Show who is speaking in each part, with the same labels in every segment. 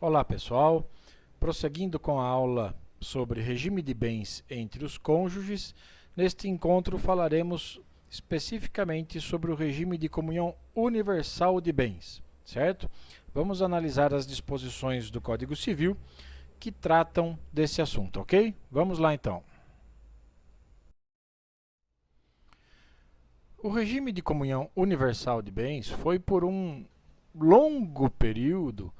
Speaker 1: Olá pessoal, prosseguindo com a aula sobre regime de bens entre os cônjuges, neste encontro falaremos especificamente sobre o regime de comunhão universal de bens, certo? Vamos analisar as disposições do Código Civil que tratam desse assunto, ok? Vamos lá então. O regime de comunhão universal de bens foi por um longo período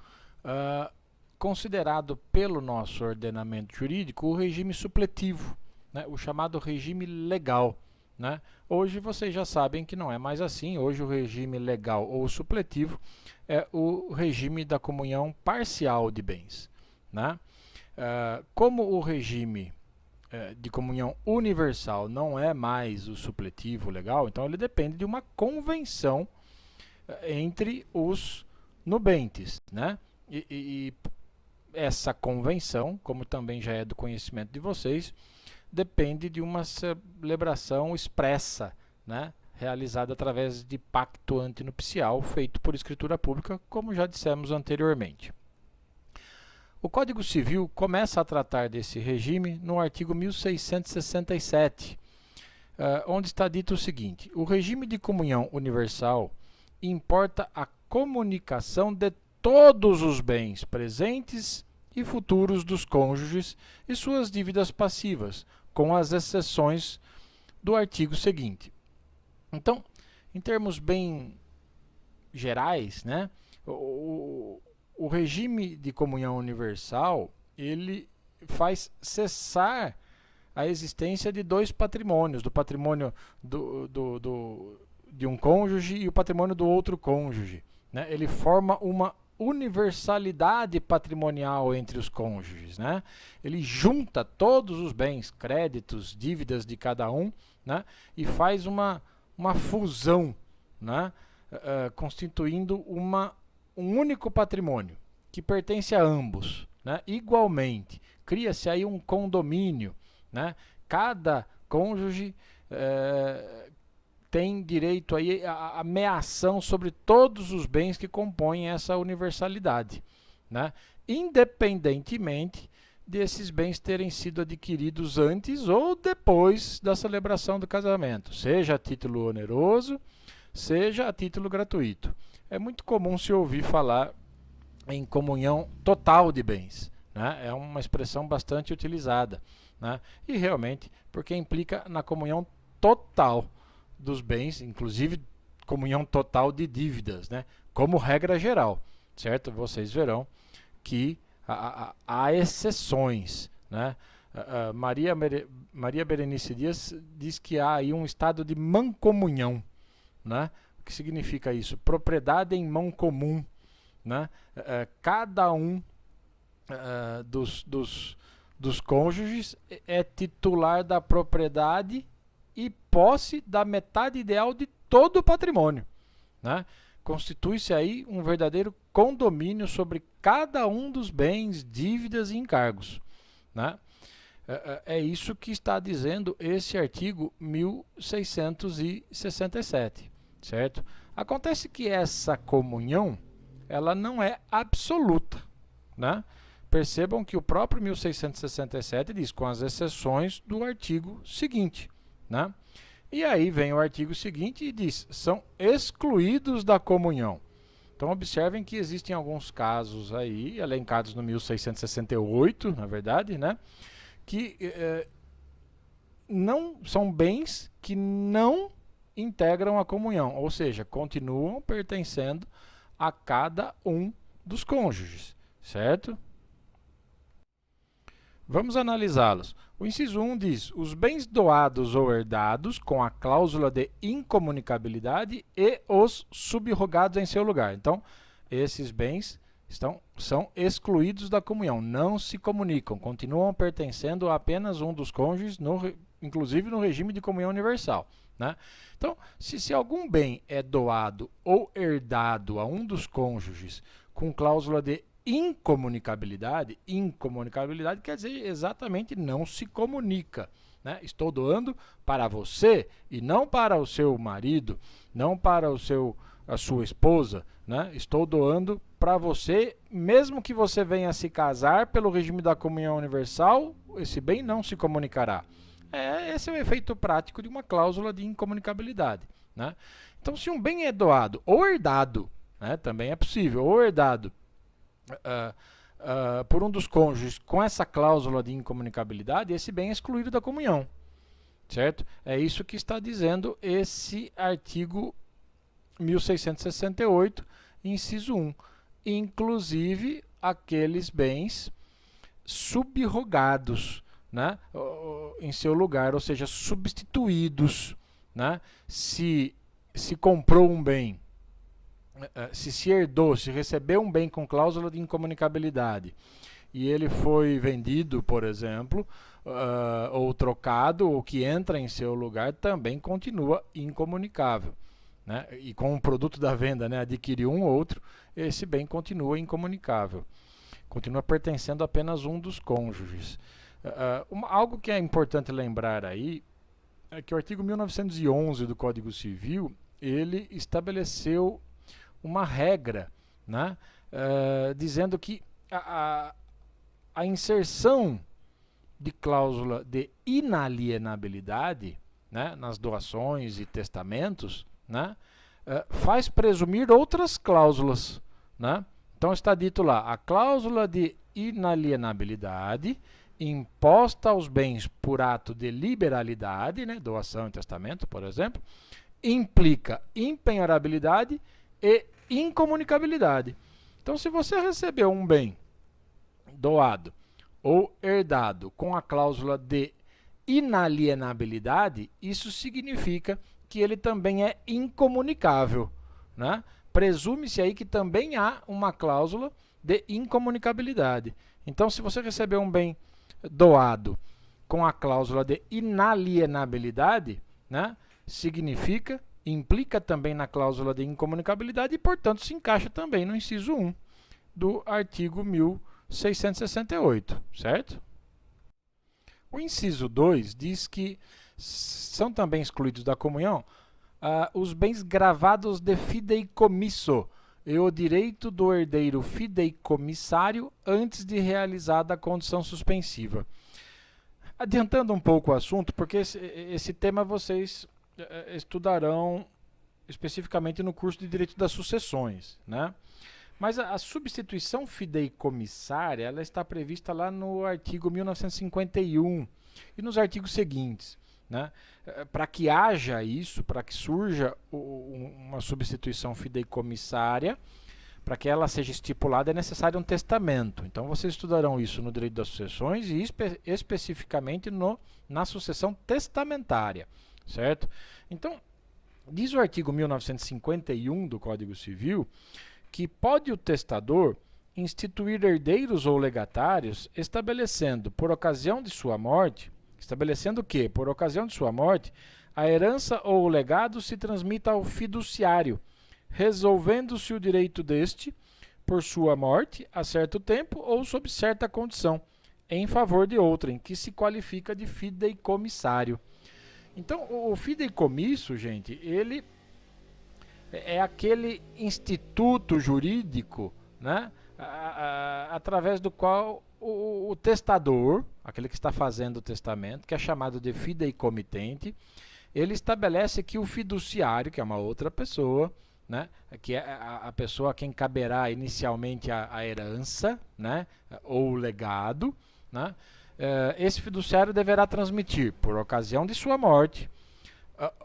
Speaker 1: considerado pelo nosso ordenamento jurídico o regime supletivo, né? O chamado regime legal. Né? Hoje vocês já sabem que não é mais assim, hoje o regime legal ou supletivo é o regime da comunhão parcial de bens. Né? Como o regime de comunhão universal não é mais o supletivo legal, então ele depende de uma convenção entre os nubentes. Né? E essa convenção, como também já é do conhecimento de vocês, depende de uma celebração expressa, né, realizada através de pacto antinupcial feito por escritura pública, como já dissemos anteriormente. O Código Civil começa a tratar desse regime no artigo 1667, onde está dito o seguinte: o regime de comunhão universal importa a comunicação de todos os bens presentes e futuros dos cônjuges e suas dívidas passivas, com as exceções do artigo seguinte. Então, em termos bem gerais, né, o regime de comunhão universal ele faz cessar a existência de dois patrimônios, do patrimônio de um cônjuge e o patrimônio do outro cônjuge. Né? Ele forma uma universalidade patrimonial entre os cônjuges. Né? Ele junta todos os bens, créditos, dívidas de cada um, né? E faz uma fusão, né? Constituindo um único patrimônio que pertence a ambos. Né? Igualmente, cria-se aí um condomínio. Né? Cada cônjuge tem direito aí a ameação sobre todos os bens que compõem essa universalidade, né? Independentemente desses bens terem sido adquiridos antes ou depois da celebração do casamento, seja a título oneroso, seja a título gratuito. É muito comum se ouvir falar em comunhão total de bens. Né? É uma expressão bastante utilizada. Né? E realmente, porque implica na comunhão total dos bens, inclusive comunhão total de dívidas, né? Como regra geral, certo? Vocês verão que há exceções, né? Maria Berenice Dias diz que há aí um estado de mancomunhão, né? O que significa isso? Propriedade em mão comum, né? Cada um dos cônjuges é titular da propriedade e posse da metade ideal de todo o patrimônio. Né? Constitui-se aí um verdadeiro condomínio sobre cada um dos bens, dívidas e encargos. Né? É isso que está dizendo esse artigo 1667, certo? Acontece que essa comunhão ela não é absoluta. Né? Percebam que o próprio 1667 diz, com as exceções do artigo seguinte. Né? E aí vem o artigo seguinte e diz, são excluídos da comunhão. Então observem que existem alguns casos aí, elencados no 1668, na verdade, né? Que não são bens que não integram a comunhão, ou seja, continuam pertencendo a cada um dos cônjuges, certo? Vamos analisá-los. O inciso 1 diz, os bens doados ou herdados com a cláusula de incomunicabilidade e os subrogados em seu lugar. Então, esses bens são excluídos da comunhão, não se comunicam, continuam pertencendo a apenas um dos cônjuges, inclusive no regime de comunhão universal. Né? Então, se algum bem é doado ou herdado a um dos cônjuges com cláusula de incomunicabilidade quer dizer exatamente não se comunica. Né? Estou doando para você e não para o seu marido, não para a sua esposa. Né? Estou doando para você, mesmo que você venha se casar pelo regime da comunhão universal, esse bem não se comunicará. Esse é o efeito prático de uma cláusula de incomunicabilidade, né? Então, se um bem é doado ou herdado, né, também é possível, ou herdado por um dos cônjuges com essa cláusula de incomunicabilidade, esse bem é excluído da comunhão, certo? É isso que está dizendo esse artigo 1668, inciso 1. Inclusive aqueles bens subrogados, né, em seu lugar, ou seja, substituídos, né? Se comprou um bem, se herdou, se recebeu um bem com cláusula de incomunicabilidade e ele foi vendido, por exemplo, ou trocado, o que entra em seu lugar também continua incomunicável, né? E com o produto da venda, né, adquiriu um outro, esse bem continua incomunicável, continua pertencendo a apenas um dos cônjuges. Algo que é importante lembrar aí é que o artigo 1911 do Código Civil, ele estabeleceu uma regra, né, dizendo que a inserção de cláusula de inalienabilidade, né, nas doações e testamentos, né, faz presumir outras cláusulas, né? Então está dito lá, a cláusula de inalienabilidade imposta aos bens por ato de liberalidade, né, doação e testamento, por exemplo, implica impenhorabilidade e incomunicabilidade. Então, se você recebeu um bem doado ou herdado com a cláusula de inalienabilidade, isso significa que ele também é incomunicável, né? Presume-se aí que também há uma cláusula de incomunicabilidade. Então, se você recebeu um bem doado com a cláusula de inalienabilidade, né, implica também na cláusula de incomunicabilidade e, portanto, se encaixa também no inciso 1 do artigo 1668, certo? O inciso 2 diz que são também excluídos da comunhão os bens gravados de fideicomisso e o direito do herdeiro fideicomissário antes de realizada a condição suspensiva. Adiantando um pouco o assunto, porque esse tema vocês estudarão especificamente no curso de Direito das Sucessões, né? Mas a substituição fideicomissária, ela está prevista lá no artigo 1951 e nos artigos seguintes, né? Para que haja isso, para que surja uma substituição fideicomissária, para que ela seja estipulada, é necessário um testamento. Então, vocês estudarão isso no Direito das Sucessões e especificamente na sucessão testamentária, certo? Então, diz o artigo 1951 do Código Civil que pode o testador instituir herdeiros ou legatários, estabelecendo por ocasião de sua morte, por ocasião de sua morte, a herança ou o legado se transmita ao fiduciário, resolvendo-se o direito deste, por sua morte, a certo tempo ou sob certa condição, em favor de outrem, que se qualifica de fideicomissário. Então, o fideicomisso, gente, ele é aquele instituto jurídico, né, através do qual o testador, aquele que está fazendo o testamento, que é chamado de fideicomitente, ele estabelece que o fiduciário, que é uma outra pessoa, né, que é a pessoa a quem caberá inicialmente a herança, né, ou o legado, né, esse fiduciário deverá transmitir, por ocasião de sua morte,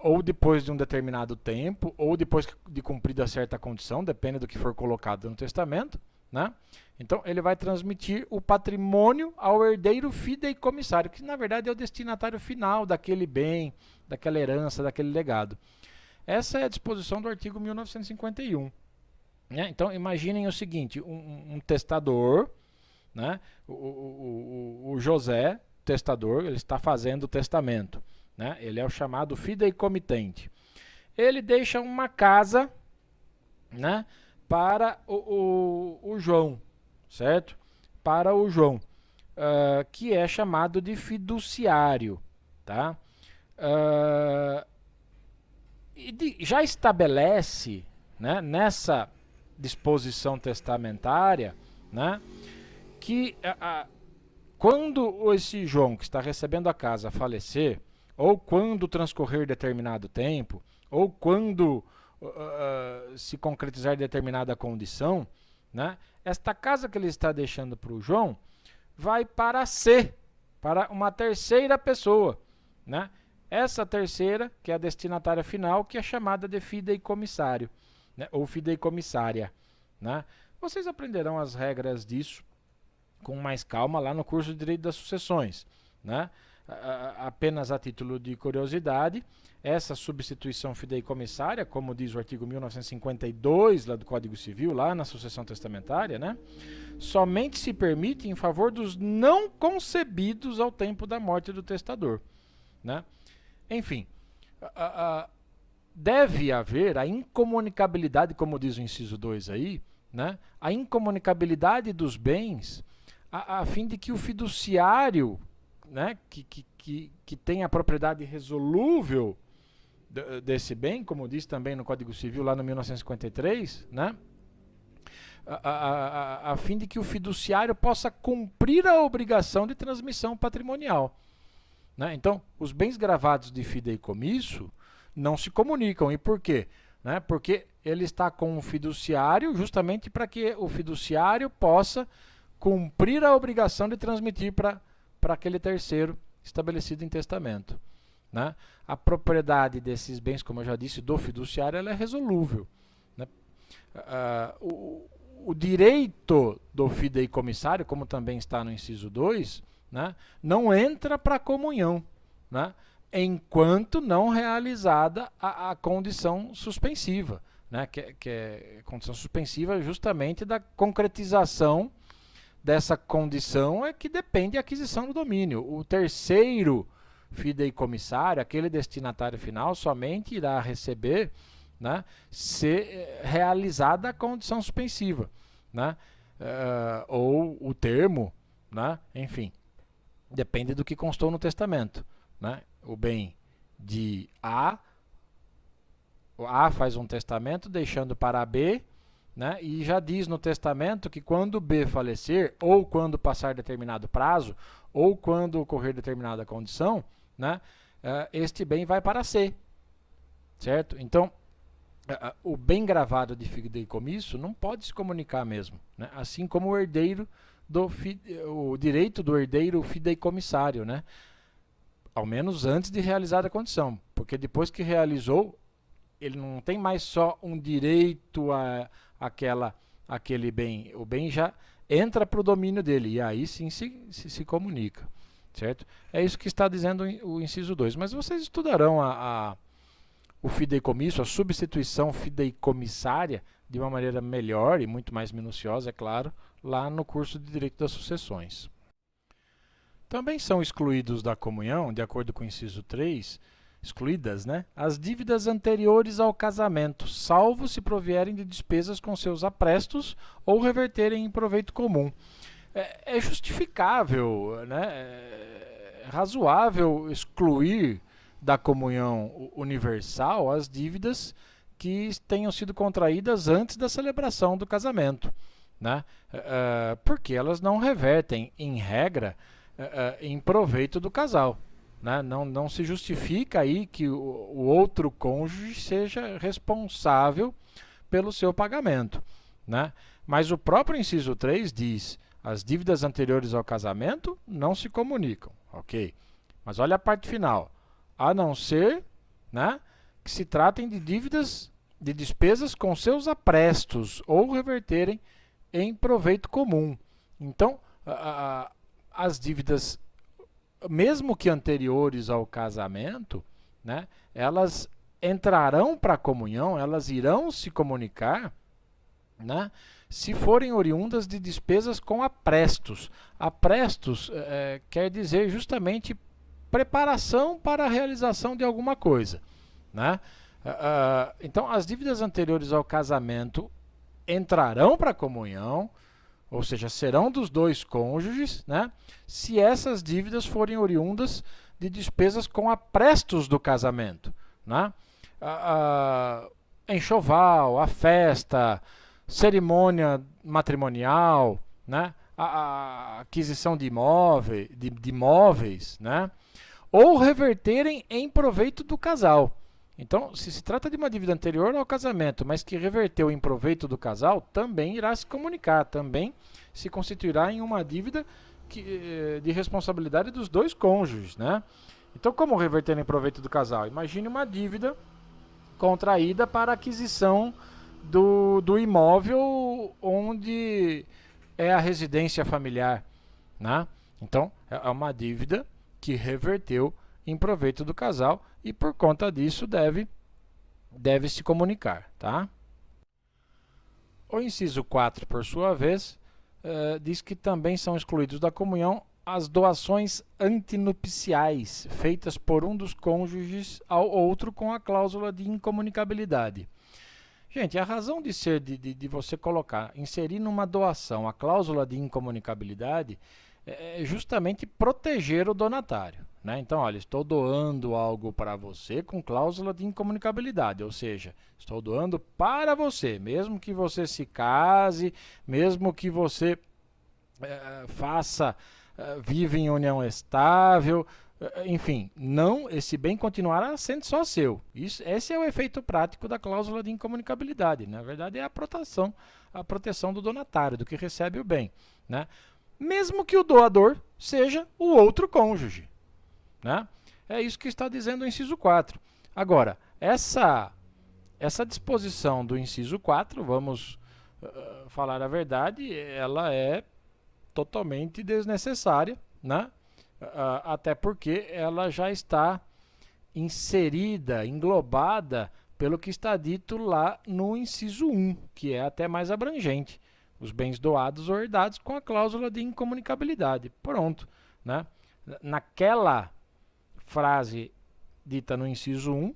Speaker 1: ou depois de um determinado tempo, ou depois de cumprida certa condição, depende do que for colocado no testamento, né? Então, ele vai transmitir o patrimônio ao herdeiro fideicomissário, que na verdade é o destinatário final daquele bem, daquela herança, daquele legado. Essa é a disposição do artigo 1951. Né? Então, imaginem o seguinte, um testador, né? O José, testador, ele está fazendo o testamento. Né? Ele é o chamado fideicomitente. Ele deixa uma casa, né, para o João, certo? Para o João, que é chamado de fiduciário. Tá? Já estabelece, né, nessa disposição testamentária, né, que quando esse João que está recebendo a casa falecer, ou quando transcorrer determinado tempo, ou quando se concretizar determinada condição, né, esta casa que ele está deixando para o João vai para para uma terceira pessoa, né? Essa terceira, que é a destinatária final, que é chamada de fideicomissário, né, ou fideicomissária, né? Vocês aprenderão as regras disso com mais calma lá no curso de Direito das Sucessões, né? Apenas a título de curiosidade, essa substituição fideicomissária, como diz o artigo 1952 lá do Código Civil, lá na sucessão testamentária, né, somente se permite em favor dos não concebidos ao tempo da morte do testador, né? Enfim, deve haver a incomunicabilidade, como diz o inciso 2 aí, né, a incomunicabilidade dos bens, a fim de que o fiduciário, né, que tem a propriedade resolúvel desse bem, como diz também no Código Civil lá no 1953, né, a fim de que o fiduciário possa cumprir a obrigação de transmissão patrimonial, né? Então, os bens gravados de fideicomisso não se comunicam. E por quê? Né? Porque ele está com o fiduciário justamente para que o fiduciário possa cumprir a obrigação de transmitir para aquele terceiro estabelecido em testamento, né? A propriedade desses bens, como eu já disse, do fiduciário, ela é resolúvel, né? O direito do fideicomissário, como também está no inciso 2, né, não entra para a comunhão, né, enquanto não realizada a condição suspensiva, né, que é condição suspensiva justamente da concretização dessa condição, é que depende a aquisição do domínio. O terceiro fideicomissário, aquele destinatário final, somente irá receber, né, se realizada a condição suspensiva, né, ou o termo, né, enfim, depende do que constou no testamento, né. O bem de A faz um testamento deixando para B, né, e já diz no testamento que quando B falecer, ou quando passar determinado prazo, ou quando ocorrer determinada condição, né, este bem vai para C, certo? Então, o bem gravado de fideicomisso não pode se comunicar mesmo, né? Assim como o herdeiro o direito do herdeiro fideicomissário, né? Ao menos antes de realizar a condição, porque depois que realizou, ele não tem mais só um direito àquele bem, o bem já entra para o domínio dele, e aí sim se comunica, certo? É isso que está dizendo o inciso 2, mas vocês estudarão o fideicomisso, a substituição fideicomissária, de uma maneira melhor e muito mais minuciosa, é claro, lá no curso de Direito das Sucessões. Também são excluídos da comunhão, de acordo com o inciso 3, excluídas, né, as dívidas anteriores ao casamento, salvo se provierem de despesas com seus aprestos ou reverterem em proveito comum. É justificável, né, é razoável excluir da comunhão universal as dívidas que tenham sido contraídas antes da celebração do casamento, né, porque elas não revertem, em regra, em proveito do casal, né? Não se justifica aí que o outro cônjuge seja responsável pelo seu pagamento, né? Mas o próprio inciso 3 diz: as dívidas anteriores ao casamento não se comunicam, ok? Mas olha a parte final: a não ser, né, que se tratem de dívidas de despesas com seus aprestos ou reverterem em proveito comum. Então, as dívidas, mesmo que anteriores ao casamento, né, elas entrarão para a comunhão, elas irão se comunicar, né, se forem oriundas de despesas com aprestos. Aprestos quer dizer justamente preparação para a realização de alguma coisa, né? Então, as dívidas anteriores ao casamento entrarão para a comunhão, ou seja, serão dos dois cônjuges, né, se essas dívidas forem oriundas de despesas com aprestos do casamento, né? Enxoval, a festa, cerimônia matrimonial, né? A aquisição de imóveis, né? Ou reverterem em proveito do casal. Então, se trata de uma dívida anterior ao casamento, mas que reverteu em proveito do casal, também irá se comunicar, também se constituirá em uma dívida de responsabilidade dos dois cônjuges, né? Então, como reverter em proveito do casal? Imagine uma dívida contraída para aquisição do imóvel onde é a residência familiar, né? Então, é uma dívida que reverteu em proveito do casal e por conta disso deve se comunicar, tá? O inciso 4, por sua vez, diz que também são excluídos da comunhão as doações antinupciais feitas por um dos cônjuges ao outro com a cláusula de incomunicabilidade. Gente, a razão de ser de você inserir numa doação a cláusula de incomunicabilidade é justamente proteger o donatário, né? Então, olha, estou doando algo para você com cláusula de incomunicabilidade, ou seja, estou doando para você, mesmo que você se case, mesmo que você vive em união estável, enfim, não, esse bem continuará sendo só seu. Esse é o efeito prático da cláusula de incomunicabilidade. Na verdade, é a proteção do donatário, do que recebe o bem, né? Mesmo que o doador seja o outro cônjuge, né? É isso que está dizendo o inciso 4. Agora, essa disposição do inciso 4, vamos falar a verdade, ela é totalmente desnecessária, né? Até porque ela já está inserida, englobada pelo que está dito lá no inciso 1, que é até mais abrangente. Os bens doados ou herdados com a cláusula de incomunicabilidade. Pronto, né? Naquela frase dita no inciso 1,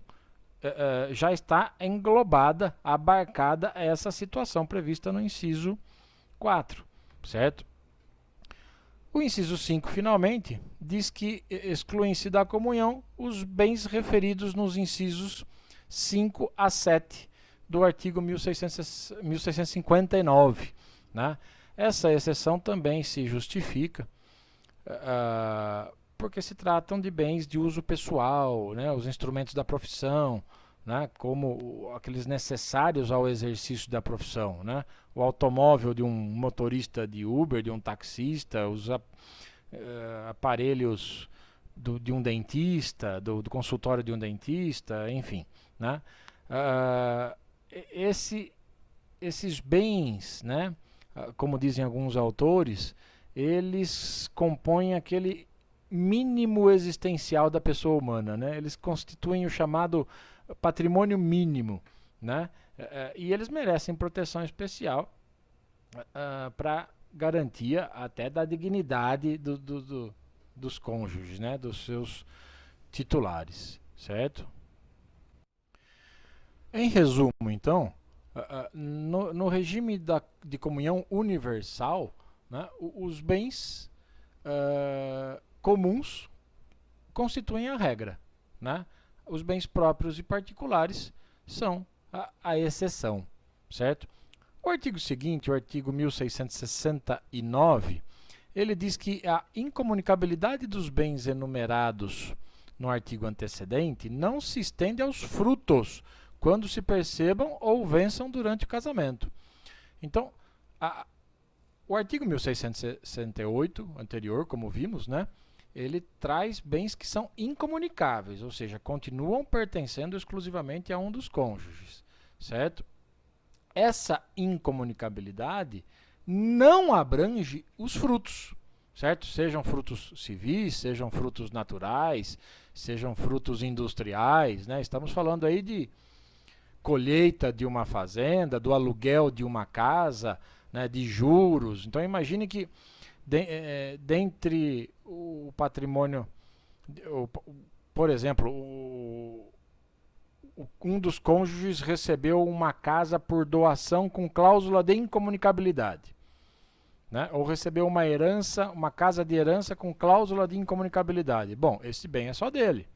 Speaker 1: já está englobada, abarcada essa situação prevista no inciso 4, certo? O inciso 5, finalmente, diz que excluem-se da comunhão os bens referidos nos incisos 5 a 7 do artigo 1659. Né? Essa exceção também se justifica porque se tratam de bens de uso pessoal, né? Os instrumentos da profissão, né? Como aqueles necessários ao exercício da profissão, né? O automóvel de um motorista de Uber, de um taxista, os aparelhos de um dentista, do consultório de um dentista, enfim, né? Esses bens, né? Como dizem alguns autores, eles compõem aquele mínimo existencial da pessoa humana, né? Eles constituem o chamado patrimônio mínimo, né? E eles merecem proteção especial para garantia até da dignidade dos cônjuges, né? Dos seus titulares, certo? Em resumo, então, no regime de comunhão universal, né, os bens comuns constituem a regra, né? Os bens próprios e particulares são a exceção, certo? O artigo seguinte, o artigo 1669, ele diz que a incomunicabilidade dos bens enumerados no artigo antecedente não se estende aos frutos quando se percebam ou vençam durante o casamento. Então, o artigo 1668, anterior, como vimos, né, ele traz bens que são incomunicáveis, ou seja, continuam pertencendo exclusivamente a um dos cônjuges, certo? Essa incomunicabilidade não abrange os frutos, certo? Sejam frutos civis, sejam frutos naturais, sejam frutos industriais, né? Estamos falando aí de colheita de uma fazenda, do aluguel de uma casa, né, de juros. Então imagine que dentre o patrimônio, por exemplo, um dos cônjuges recebeu uma casa por doação com cláusula de incomunicabilidade, né? Ou recebeu uma casa de herança com cláusula de incomunicabilidade. Bom, esse bem é só dele,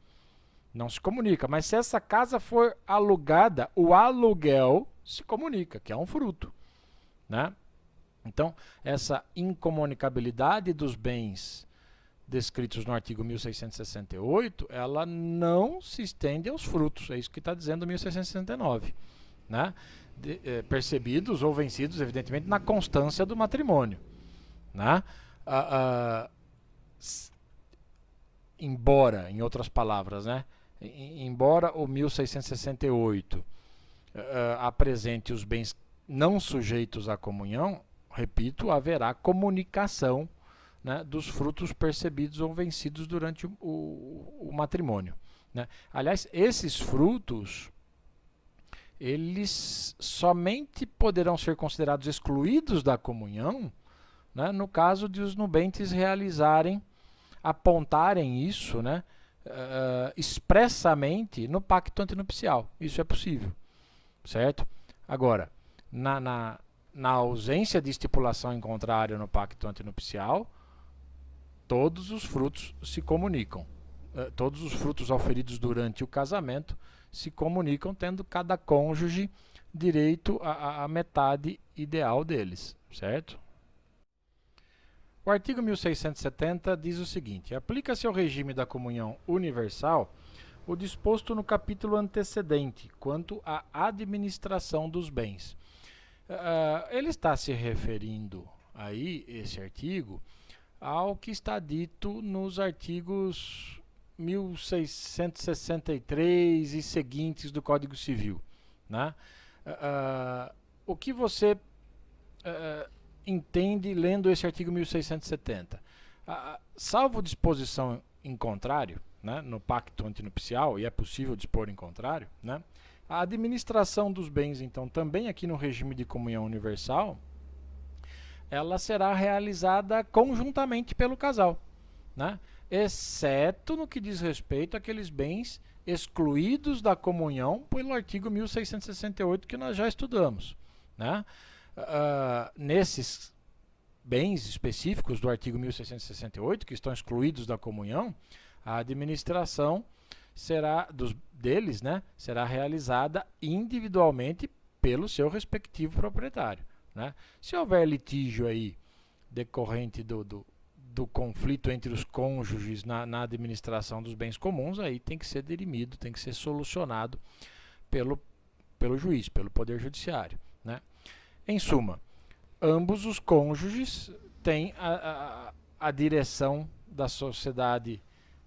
Speaker 1: não se comunica. Mas se essa casa for alugada, o aluguel se comunica, que é um fruto, né? Então, essa incomunicabilidade dos bens descritos no artigo 1668, ela não se estende aos frutos, é isso que está dizendo o 1669, né? Percebidos ou vencidos, evidentemente, na constância do matrimônio, né? Embora, em outras palavras, né? Embora o 1668 apresente os bens não sujeitos à comunhão, repito, haverá comunicação, né, dos frutos percebidos ou vencidos durante o matrimônio, né? Aliás, esses frutos, eles somente poderão ser considerados excluídos da comunhão, né, no caso de os nubentes apontarem isso, né, expressamente no pacto antinupcial. Isso é possível, certo? Agora, na ausência de estipulação em contrário no pacto antinupcial, todos os frutos se comunicam. Todos os frutos auferidos durante o casamento se comunicam, tendo cada cônjuge direito à metade ideal deles, certo? O artigo 1670 diz o seguinte: aplica-se ao regime da comunhão universal o disposto no capítulo antecedente quanto à administração dos bens. Ele está se referindo aí, esse artigo, ao que está dito nos artigos 1663 e seguintes do Código Civil, né? O que você entende lendo esse artigo 1670? Salvo disposição em contrário, né, no pacto antinupcial, e é possível dispor em contrário, né, a administração dos bens, então, também aqui no regime de comunhão universal, ela será realizada conjuntamente pelo casal, né? Exceto no que diz respeito àqueles bens excluídos da comunhão pelo artigo 1668 que nós já estudamos, né? Nesses bens específicos do artigo 1668 que estão excluídos da comunhão, a administração deles, né, será realizada individualmente pelo seu respectivo proprietário, né? Se houver litígio aí decorrente do conflito entre os cônjuges na administração dos bens comuns, aí tem que ser dirimido, tem que ser solucionado pelo juiz, pelo Poder Judiciário, né? Em suma, ambos os cônjuges têm a direção da sociedade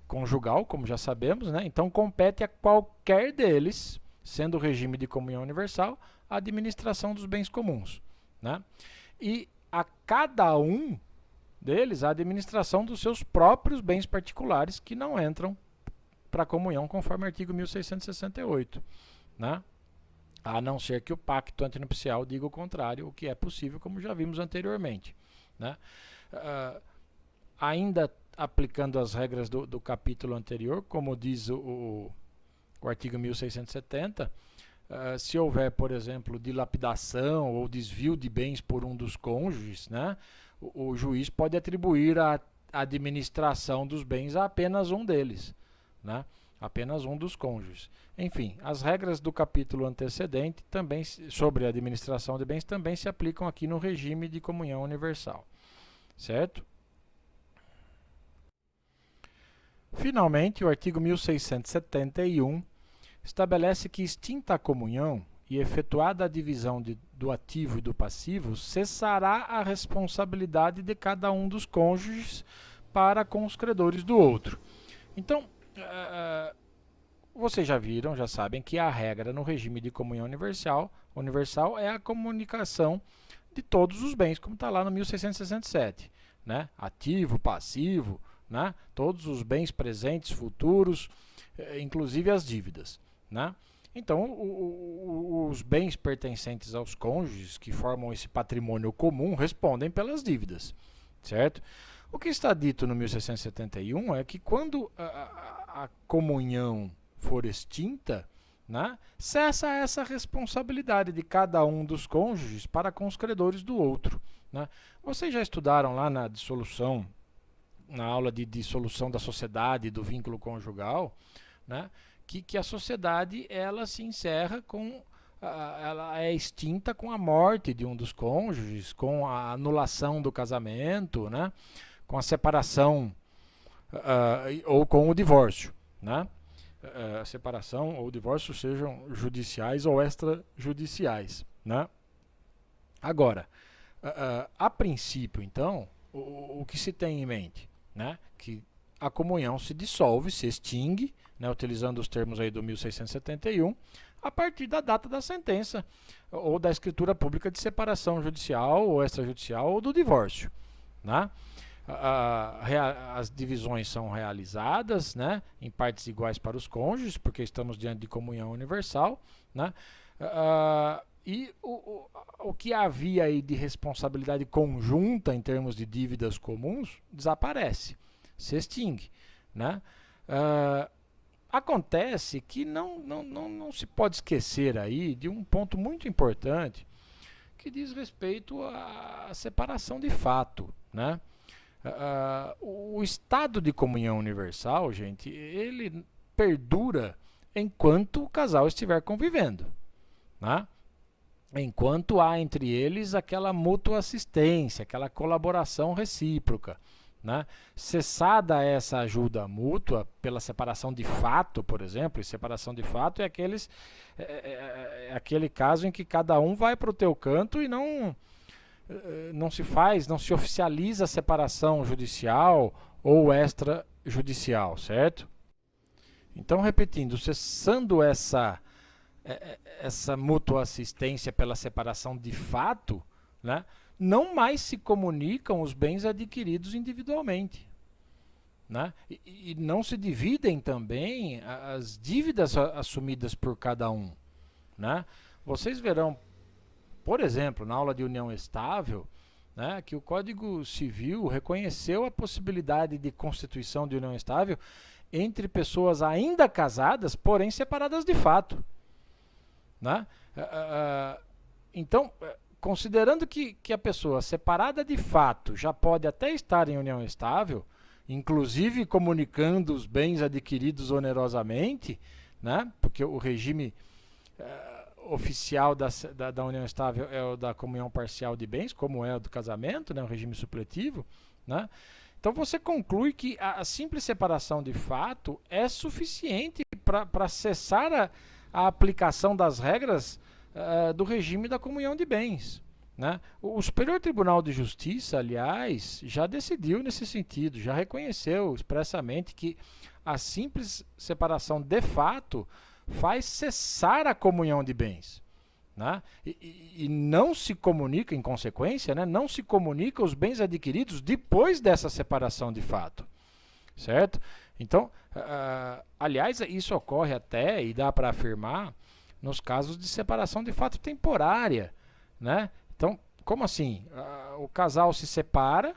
Speaker 1: conjugal, como já sabemos, né? Então compete a qualquer deles, sendo o regime de comunhão universal, a administração dos bens comuns, né? E a cada um deles a administração dos seus próprios bens particulares que não entram para a comunhão conforme o artigo 1668, né? A não ser que o pacto antinupcial diga o contrário, o que é possível, como já vimos anteriormente, né? Ainda aplicando as regras do capítulo anterior, como diz o artigo 1670, se houver, por exemplo, dilapidação ou desvio de bens por um dos cônjuges, né, o juiz pode atribuir a administração dos bens a apenas um deles, né, apenas um dos cônjuges. Enfim, as regras do capítulo antecedente também sobre a administração de bens também se aplicam aqui no regime de comunhão universal, certo? Finalmente, o artigo 1671 estabelece que, extinta a comunhão e efetuada a divisão do ativo e do passivo, cessará a responsabilidade de cada um dos cônjuges para com os credores do outro. Então, vocês já viram, já sabem que a regra no regime de comunhão universal é a comunicação de todos os bens, como está lá no 1667, né? Ativo, passivo, né? Todos os bens presentes, futuros, inclusive as dívidas, né? Então, os bens pertencentes aos cônjuges que formam esse patrimônio comum respondem pelas dívidas, certo? O que está dito no 1671 é que quando a comunhão for extinta, né, cessa essa responsabilidade de cada um dos cônjuges para com os credores do outro, né? Vocês já estudaram lá na dissolução, na aula de dissolução da sociedade, do vínculo conjugal, né, que a sociedade ela se encerra com ela é extinta com a morte de um dos cônjuges, com a anulação do casamento, né? Com a separação ou com o divórcio, né? A separação ou o divórcio sejam judiciais ou extrajudiciais, né? Agora, a princípio, então, o que se tem em mente, né? Que a comunhão se dissolve, se extingue, né? Utilizando os termos aí do 1671, a partir da data da sentença ou da escritura pública de separação judicial ou extrajudicial ou do divórcio, né? As divisões são realizadas, né, em partes iguais para os cônjuges, porque estamos diante de comunhão universal, né? E o que havia aí de responsabilidade conjunta em termos de dívidas comuns desaparece, se extingue, né? Acontece que não se pode esquecer aí de um ponto muito importante que diz respeito à separação de fato, né? O estado de comunhão universal, gente, ele perdura enquanto o casal estiver convivendo, né? Enquanto há entre eles aquela mútua assistência, aquela colaboração recíproca, né? Cessada essa ajuda mútua pela separação de fato, por exemplo, e separação de fato é aquele caso em que cada um vai para o teu canto e não se oficializa a separação judicial ou extrajudicial, certo? Então, repetindo, cessando essa mútua assistência pela separação de fato, né, não mais se comunicam os bens adquiridos individualmente, né? E não se dividem também as dívidas assumidas por cada um, né? Vocês verão, por exemplo, na aula de união estável, né, que o Código Civil reconheceu a possibilidade de constituição de união estável entre pessoas ainda casadas, porém separadas de fato, né? Então, considerando que a pessoa separada de fato já pode até estar em união estável, inclusive comunicando os bens adquiridos onerosamente, né, porque o regime oficial da união estável é o da comunhão parcial de bens, como é o do casamento, né, o regime supletivo, né? Então você conclui que a simples separação de fato é suficiente para cessar a aplicação das regras do regime da comunhão de bens, né? O Superior Tribunal de Justiça, aliás, já decidiu nesse sentido, já reconheceu expressamente que a simples separação de fato faz cessar a comunhão de bens, né? E não se comunica, em consequência, né, não se comunica os bens adquiridos depois dessa separação de fato, certo? Então, aliás, isso ocorre até, e dá para afirmar, nos casos de separação de fato temporária, né? Então, como assim? O casal se separa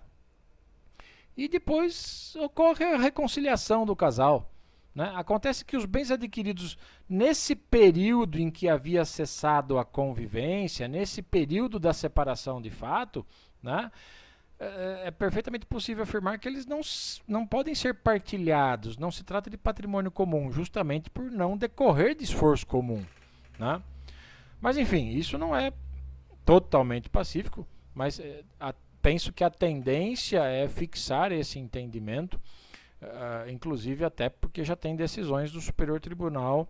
Speaker 1: e depois ocorre a reconciliação do casal, né? Acontece que os bens adquiridos nesse período em que havia cessado a convivência, nesse período da separação de fato, né, é perfeitamente possível afirmar que eles não podem ser partilhados, não se trata de patrimônio comum, justamente por não decorrer de esforço comum, né? Mas enfim, isso não é totalmente pacífico, mas penso que a tendência é fixar esse entendimento, inclusive até porque já tem decisões do Superior Tribunal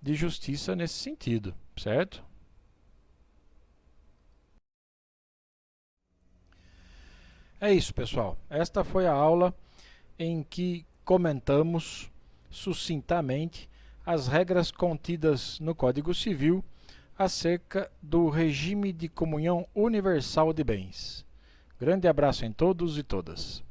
Speaker 1: de Justiça nesse sentido, certo? É isso, pessoal. Esta foi a aula em que comentamos sucintamente as regras contidas no Código Civil acerca do regime de comunhão universal de bens. Grande abraço em todos e todas.